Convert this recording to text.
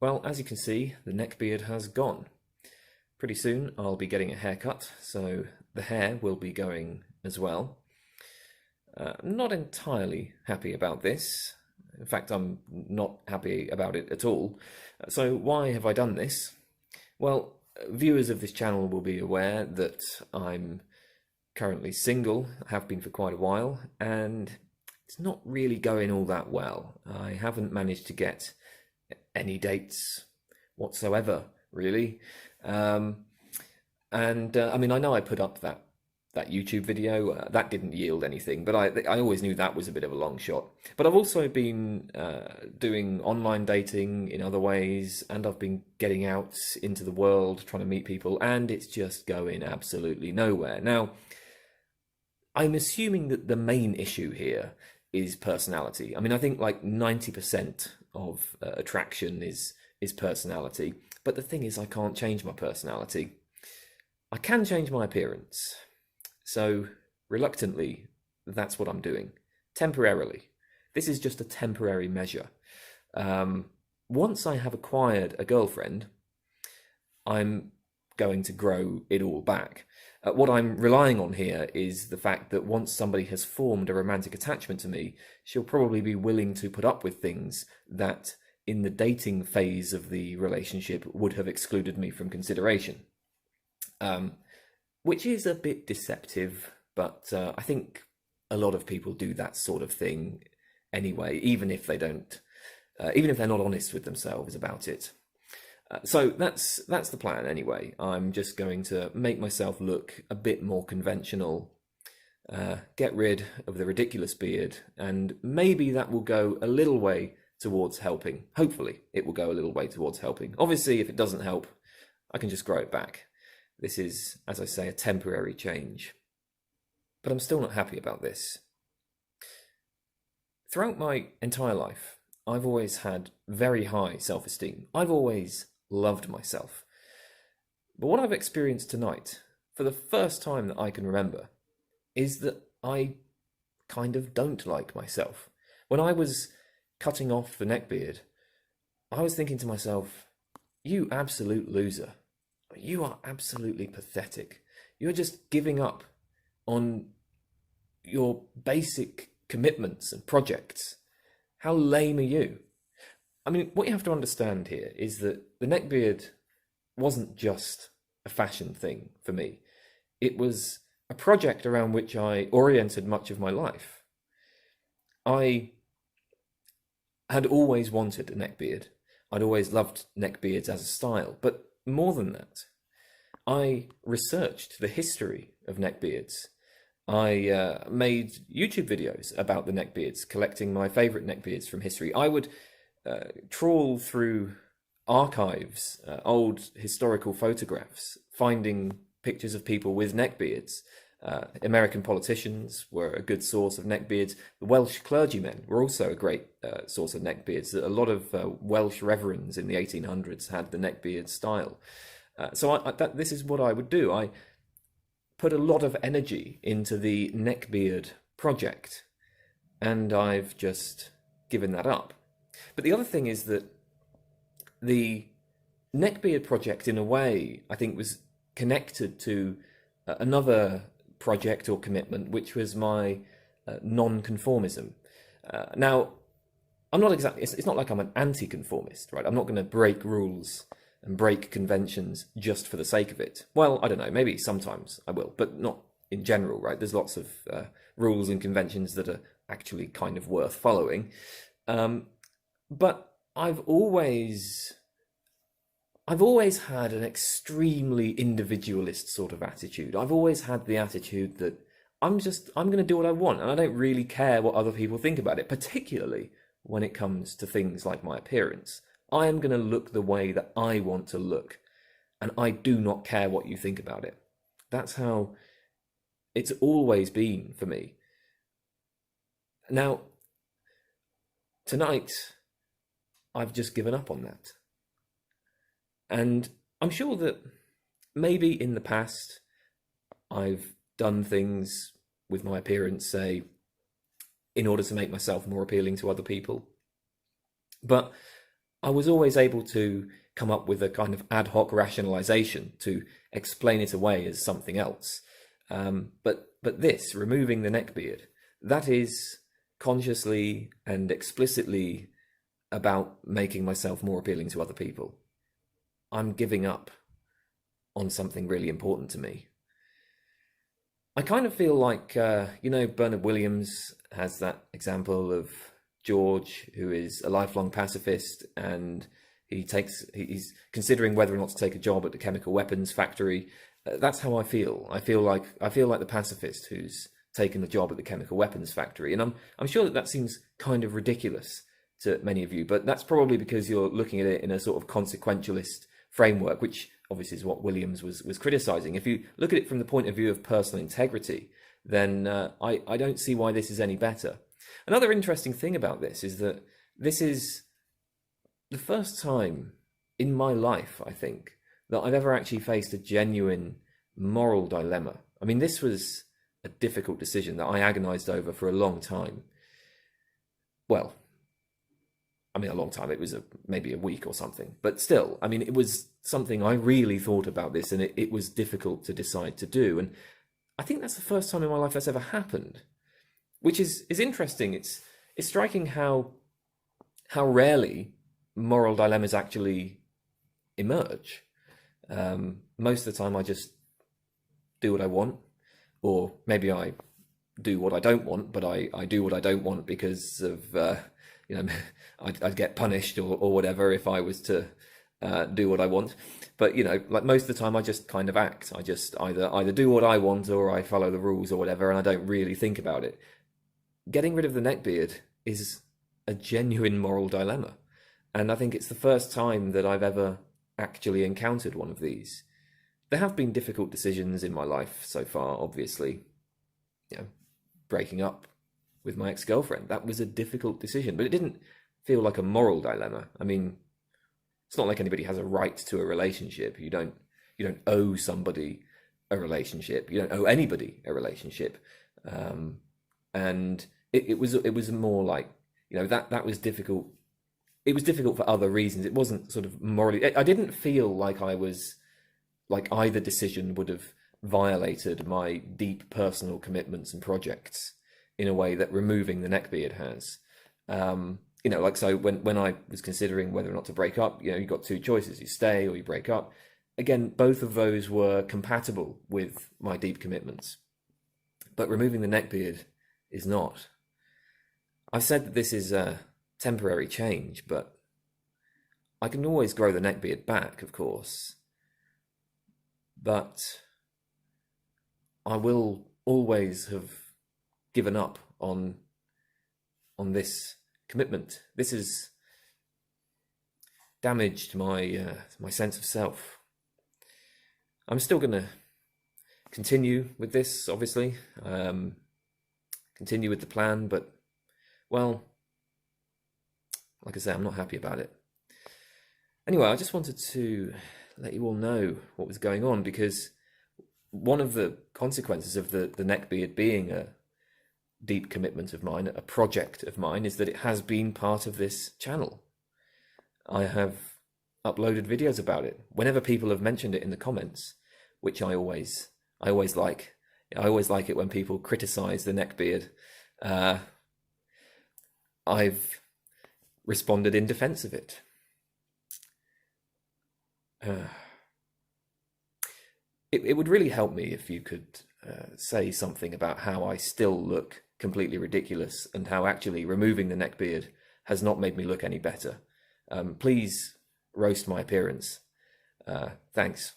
Well, as you can see, the neckbeard has gone. Pretty soon I'll be getting a haircut, so the hair will be going as well. I'm not entirely happy about this. In fact, I'm not happy about it at all. So why have I done this? Well, viewers of this channel will be aware that I'm currently single, have been for quite a while, and it's not really going all that well. I haven't managed to get any dates whatsoever, really. I mean, I know I put up that YouTube video that didn't yield anything, but I always knew that was a bit of a long shot. But I've also been doing online dating in other ways, and I've been getting out into the world trying to meet people, and it's just going absolutely nowhere. Now, I'm assuming that the main issue here is personality. I mean, I think like 90% of attraction is personality. But the thing is, I can't change my personality. I can change my appearance. So, reluctantly, that's what I'm doing. Temporarily. This is just a temporary measure. Once I have acquired a girlfriend, I'm going to grow it all back. What I'm relying on here is the fact that once somebody has formed a romantic attachment to me, she'll probably be willing to put up with things that in the dating phase of the relationship would have excluded me from consideration. Which is a bit deceptive, but I think a lot of people do that sort of thing anyway, even if they don't, even if they're not honest with themselves about it. So that's the plan anyway. I'm just going to make myself look a bit more conventional, get rid of the ridiculous beard, and maybe that will go a little way towards helping. Hopefully it will go a little way towards helping. Obviously, if it doesn't help, I can just grow it back. This is, as I say, a temporary change. But I'm still not happy about this. Throughout my entire life, I've always had very high self-esteem. I've always loved myself. But what I've experienced tonight, for the first time that I can remember, is that I kind of don't like myself. When I was cutting off the neckbeard, I was thinking to myself, you absolute loser. You are absolutely pathetic. You're just giving up on your basic commitments and projects. How lame are you? I mean, what you have to understand here is that the neckbeard wasn't just a fashion thing for me. It was a project around which I oriented much of my life. I had always wanted a neckbeard. I'd always loved neckbeards as a style, but more than that, I researched the history of neckbeards. I made YouTube videos about the neckbeards, collecting my favorite neckbeards from history. I would trawl through archives, old historical photographs, finding pictures of people with neckbeards. American politicians were a good source of neckbeards. The Welsh clergymen were also a great source of neckbeards. A lot of Welsh reverends in the 1800s had the neckbeard style. So this is what I would do. I put a lot of energy into the neckbeard project, and I've just given that up. But the other thing is that the neckbeard project, in a way, I think was connected to another project or commitment, which was my non-conformism. Now, I'm not exactly, it's not like I'm an anti-conformist, right? I'm not going to break rules and break conventions just for the sake of it. Well, I don't know, maybe sometimes I will, but not in general, right? There's lots of rules and conventions that are actually kind of worth following. But I've always had an extremely individualist sort of attitude. I've always had the attitude that I'm going to do what I want, and I don't really care what other people think about it, particularly when it comes to things like my appearance. I am going to look the way that I want to look, and I do not care what you think about it. That's how it's always been for me. Now, tonight, I've just given up on that. And I'm sure that maybe in the past, I've done things with my appearance, say, in order to make myself more appealing to other people. But I was always able to come up with a kind of ad hoc rationalization to explain it away as something else. But this, removing the neckbeard, that is consciously and explicitly about making myself more appealing to other people. I'm giving up on something really important to me. I kind of feel like, Bernard Williams has that example of George, who is a lifelong pacifist, and he's considering whether or not to take a job at the chemical weapons factory. That's how I feel. I feel like the pacifist who's taken the job at the chemical weapons factory, and I'm sure that seems kind of ridiculous to many of you, but that's probably because you're looking at it in a sort of consequentialist framework, which obviously is what Williams was criticizing. If you look at it from the point of view of personal integrity, then I don't see why this is any better. Another interesting thing about this is that this is the first time in my life, I think, that I've ever actually faced a genuine moral dilemma. I mean, this was a difficult decision that I agonized over for a long time. Well, I mean, a long time. It was maybe a week or something. But still, I mean, it was something I really thought about this, and it was difficult to decide to do. And I think that's the first time in my life that's ever happened, which is interesting. It's striking how rarely moral dilemmas actually emerge. Most of the time I just do what I want, or maybe I do what I don't want, but I do what I don't want because of, I'd get punished or whatever if I was to do what I want. But, like most of the time I just kind of act. I just either do what I want or I follow the rules or whatever, and I don't really think about it. Getting rid of the neckbeard is a genuine moral dilemma. And I think it's the first time that I've ever actually encountered one of these. There have been difficult decisions in my life so far, obviously. Breaking up with my ex-girlfriend, that was a difficult decision, but it didn't feel like a moral dilemma. I mean, it's not like anybody has a right to a relationship. You don't owe somebody a relationship. You don't owe anybody a relationship. And it was more like, that was difficult. It was difficult for other reasons. It wasn't sort of morally. I didn't feel like either decision would have violated my deep personal commitments and projects in a way that removing the neckbeard has. So when I was considering whether or not to break up, you got two choices: you stay or you break up. Again, both of those were compatible with my deep commitments, but removing the neckbeard is not. I've said that this is a temporary change, but I can always grow the neckbeard back, of course. But I will always have given up on this commitment. This has damaged my sense of self. I'm still going to continue with this, obviously. Continue with the plan, but, well, like I say, I'm not happy about it. Anyway, I just wanted to let you all know what was going on, because one of the consequences of the neckbeard being a deep commitment of mine, a project of mine, is that it has been part of this channel. I have uploaded videos about it whenever people have mentioned it in the comments, which I always like. I always like it when people criticize the neckbeard. I've responded in defense of it. It would really help me if you could say something about how I still look completely ridiculous, and how actually removing the neckbeard has not made me look any better. Please roast my appearance. Thanks.